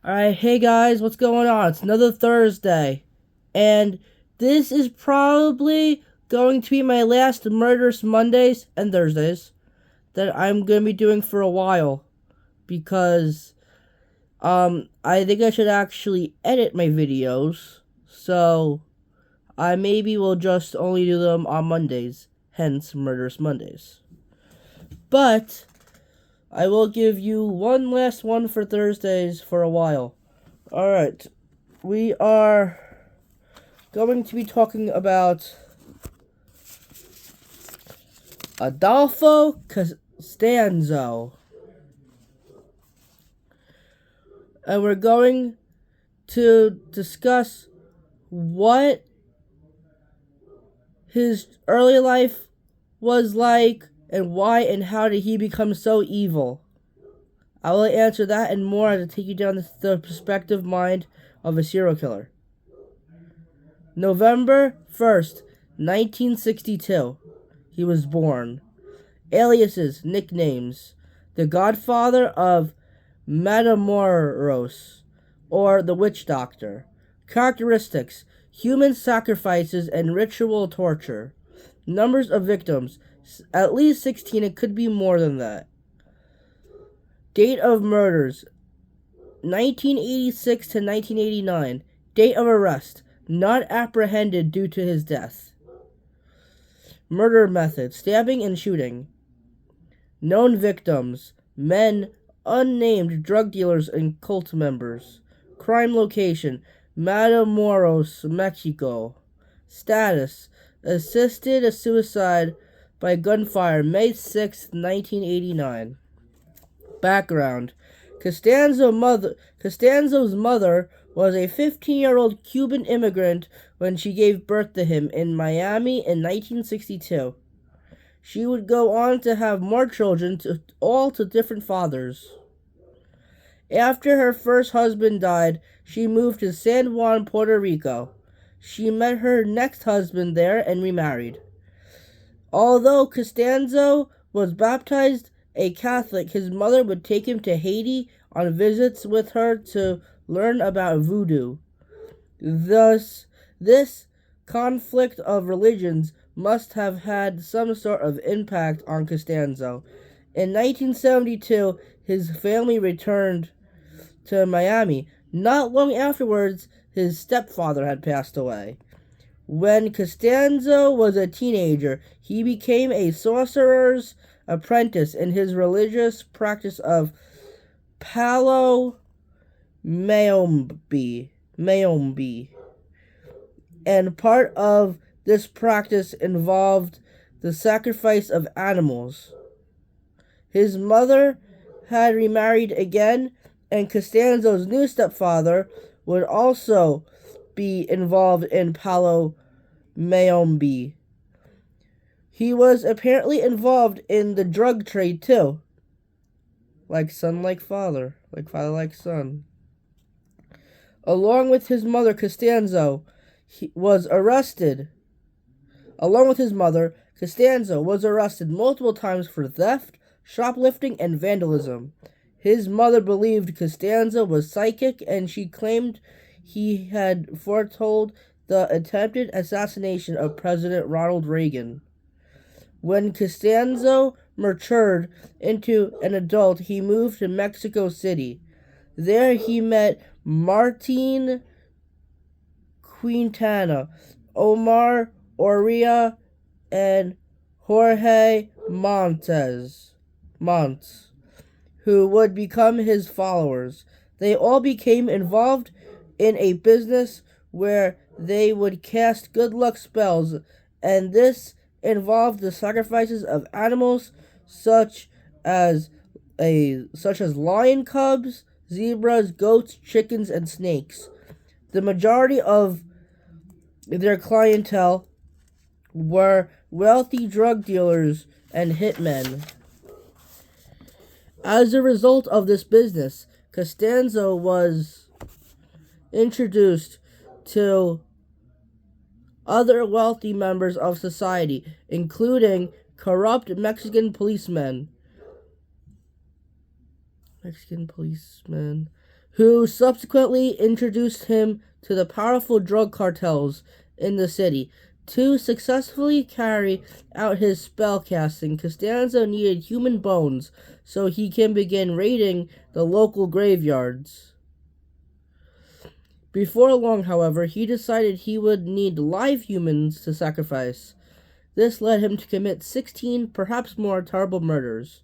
Alright, hey guys, what's going on? It's another Thursday. And this is probably going to be my last Murderous Mondays and Thursdays that I'm going to be doing for a while. Because, I think I should actually edit my videos. So, I maybe will just only do them on Mondays. Hence, Murderous Mondays. But I will give you one last one for Thursdays for a while. Alright, we are going to be talking about Adolfo Costanzo. And we're going to discuss what his early life was like and why and how did he become so evil. I will answer that and more to take you down the perspective mind of a serial killer. November 1st, 1962. He was born. Aliases, nicknames. The Godfather of Matamoros, or the Witch Doctor. Characteristics: human sacrifices and ritual torture. Numbers of victims: at least 16, it could be more than that. Date of murders: 1986 to 1989. Date of arrest: not apprehended due to his death. Murder method: stabbing and shooting. Known victims: men, unnamed drug dealers and cult members. Crime location: Matamoros, Mexico. Status: assisted suicide by gunfire, May 6, 1989. Background: Costanzo's mother was a 15-year-old Cuban immigrant when she gave birth to him in Miami in 1962. She would go on to have more children, all to different fathers. After her first husband died, she moved to San Juan, Puerto Rico. She met her next husband there and remarried. Although Costanzo was baptized a Catholic, his mother would take him to Haiti on visits with her to learn about voodoo. Thus, this conflict of religions must have had some sort of impact on Costanzo. In 1972, his family returned to Miami. Not long afterwards, his stepfather had passed away. When Costanzo was a teenager, he became a sorcerer's apprentice in his religious practice of Palo Mayombe. And part of this practice involved the sacrifice of animals. His mother had remarried again, and Costanzo's new stepfather would also be involved in Palo Mayombe. He was apparently involved in the drug trade too. Like son, like father. Like father, like son. Along with his mother, Costanzo was arrested multiple times for theft, shoplifting, and vandalism. His mother believed Costanzo was psychic, and she claimed he had foretold the attempted assassination of President Ronald Reagan. When Costanzo matured into an adult, he moved to Mexico City. There he met Martin Quintana, Omar Oria, and Jorge Montes, who would become his followers. They all became involved in a business where they would cast good luck spells, and this involved the sacrifices of animals such as lion cubs, zebras, goats, chickens, and snakes. The majority of their clientele were wealthy drug dealers and hitmen. As a result of this business, Costanzo was introduced to other wealthy members of society, including corrupt Mexican policemen who subsequently introduced him to the powerful drug cartels in the city. To successfully carry out his spell casting, Costanzo needed human bones so he can begin raiding the local graveyards. Before long, however, he decided he would need live humans to sacrifice. This led him to commit 16, perhaps more, terrible murders.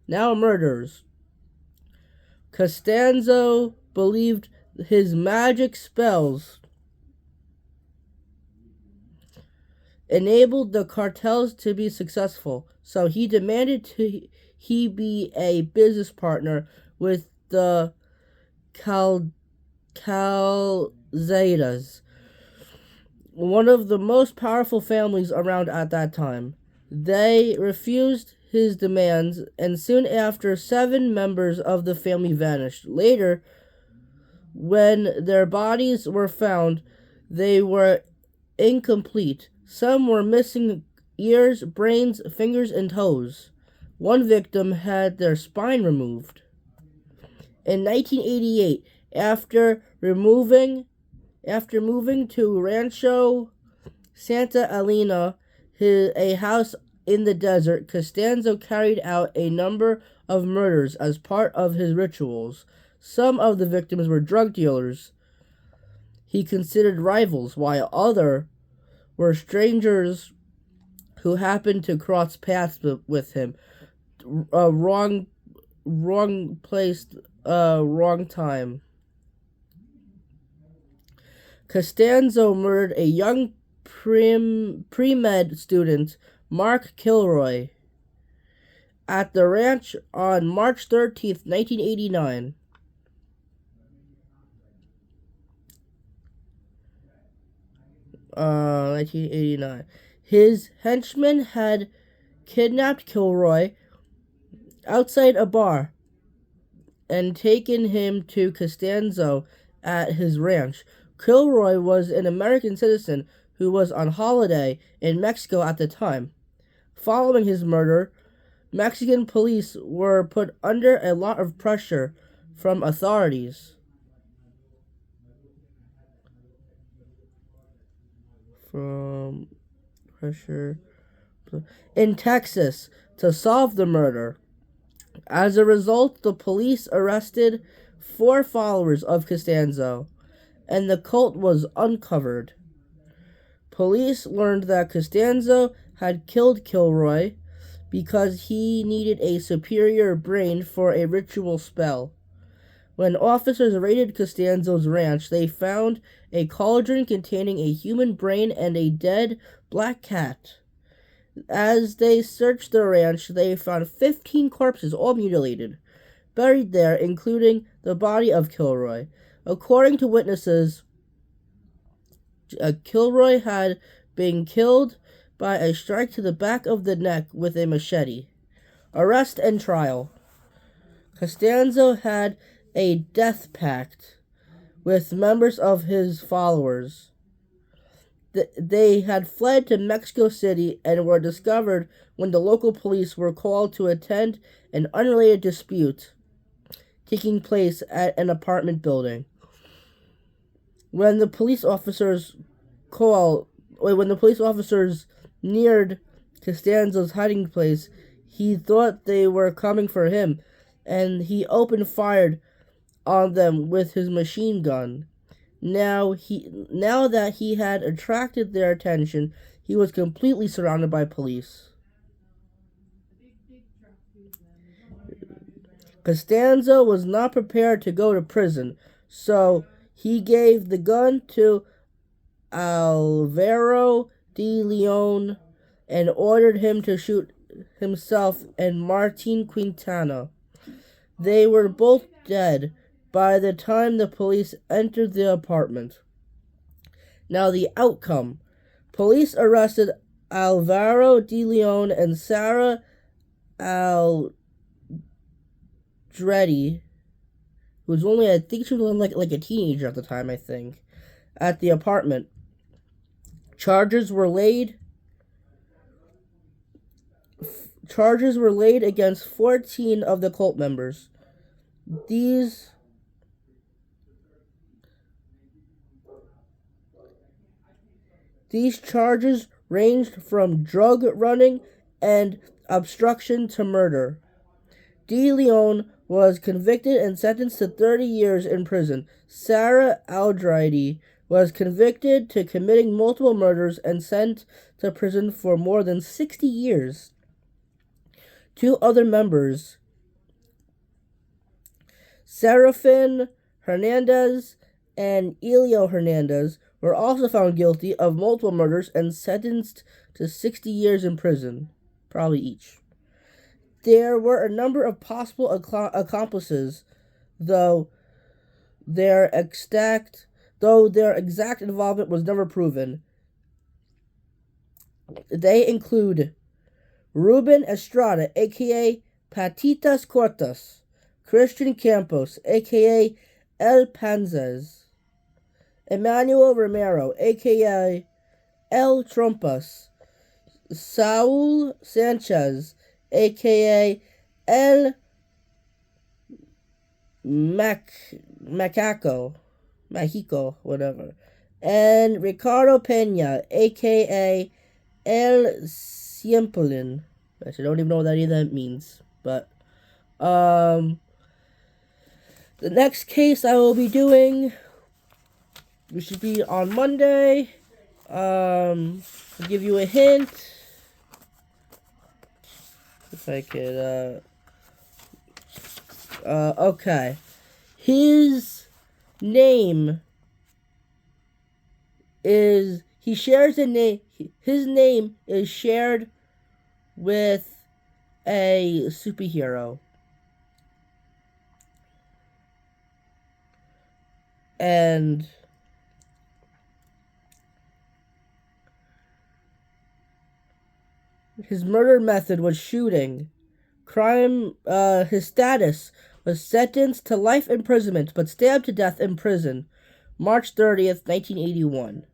Now murders. Costanzo believed his magic spells enabled the cartels to be successful, so he demanded he be a business partner with the Calzadas, one of the most powerful families around at that time. They refused his demands, and soon after, 7 members of the family vanished. Later, when their bodies were found, they were incomplete. Some were missing ears, brains, fingers, and toes. One victim had their spine removed. In 1988, after moving to Rancho Santa Elena, a house in the desert, Costanzo carried out a number of murders as part of his rituals. Some of the victims were drug dealers he considered rivals, while others were strangers who happened to cross paths with him. Wrong place, wrong time. Costanzo murdered a young pre-med student, Mark Kilroy, at the ranch on March 13th, 1989. His henchmen had kidnapped Kilroy outside a bar and taken him to Costanzo at his ranch. Kilroy was an American citizen who was on holiday in Mexico at the time. Following his murder, Mexican police were put under a lot of pressure from authorities. In Texas to solve the murder. As a result, the police arrested 4 followers of Costanzo, and the cult was uncovered. Police learned that Costanzo had killed Kilroy because he needed a superior brain for a ritual spell. When officers raided Costanzo's ranch, they found a cauldron containing a human brain and a dead black cat. As they searched the ranch, they found 15 corpses, all mutilated, buried there, including the body of Kilroy. According to witnesses, Kilroy had been killed by a strike to the back of the neck with a machete. Arrest and trial. Costanzo had a death pact with members of his followers. They had fled to Mexico City and were discovered when the local police were called to attend an unrelated dispute taking place at an apartment building. When the police officers neared Costanzo's hiding place, he thought they were coming for him, and he opened fire on them with his machine gun. Now that he had attracted their attention, he was completely surrounded by police. Costanzo was not prepared to go to prison, so he gave the gun to Alvaro de Leon and ordered him to shoot himself and Martin Quintana. They were both dead by the time the police entered the apartment. Now the outcome. Police arrested Alvaro de Leon and Sarah Aldredi, who was only, I think she was like a teenager at the time, at the apartment. Charges were laid against 14 of the cult members. These These charges ranged from drug running and obstruction to murder. De Leon was convicted and sentenced to 30 years in prison. Sarah Aldridi was convicted to committing multiple murders and sent to prison for more than 60 years. Two other members, Serafin Hernandez and Elio Hernandez, were also found guilty of multiple murders and sentenced to 60 years in prison, probably each. There were a number of possible accomplices, though their exact involvement was never proven. They include Ruben Estrada, a.k.a. Patitas Cortas, Christian Campos, a.k.a. El Panzas, Emmanuel Romero, a.k.a. El Trompas, Saul Sanchez, a.k.a. El Mexico, whatever, and Ricardo Pena, a.k.a. El Siempolin, which I don't even know what that either means, but, the next case I will be doing, which should be on Monday, I'll give you a hint, if I could, okay, his name is, his name is shared with a superhero. And his murder method was shooting. His status was sentenced to life imprisonment, but stabbed to death in prison, March 30th, 1981.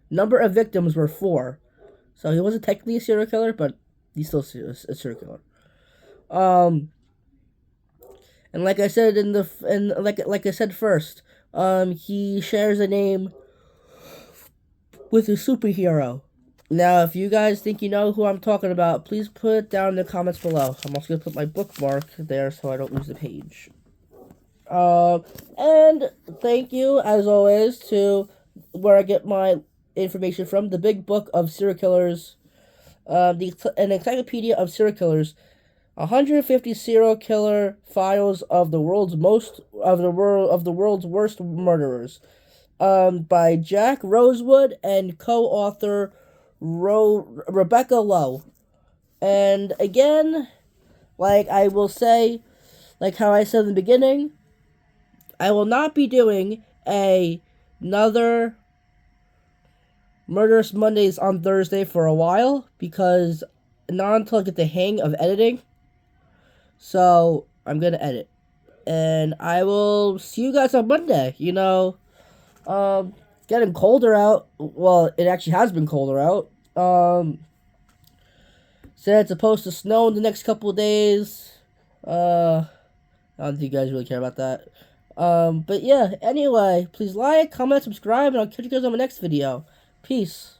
Number of victims were 4. So he wasn't technically a serial killer, but he's still a serial killer. And like I said like I said first, he shares a name with a superhero. Now, if you guys think you know who I'm talking about, please put it down in the comments below. I'm also going to put my bookmark there so I don't lose the page. And thank you, as always, to where I get my information from, the Big Book of Serial Killers, an encyclopedia of serial killers, 150 serial killer files of the world's worst murderers, by Jack Rosewood and co-author Rebecca Lowe. And again, like I will say, like how I said in the beginning, I will not be doing another Murderous Mondays on Thursday for a while, because not until I get the hang of editing. So I'm gonna edit, and I will see you guys on Monday. You know, getting colder out. Well, it actually has been colder out. Said it's supposed to snow in the next couple of days. I don't think you guys really care about that. But yeah, anyway, please like, comment, subscribe, and I'll catch you guys on my next video. Peace.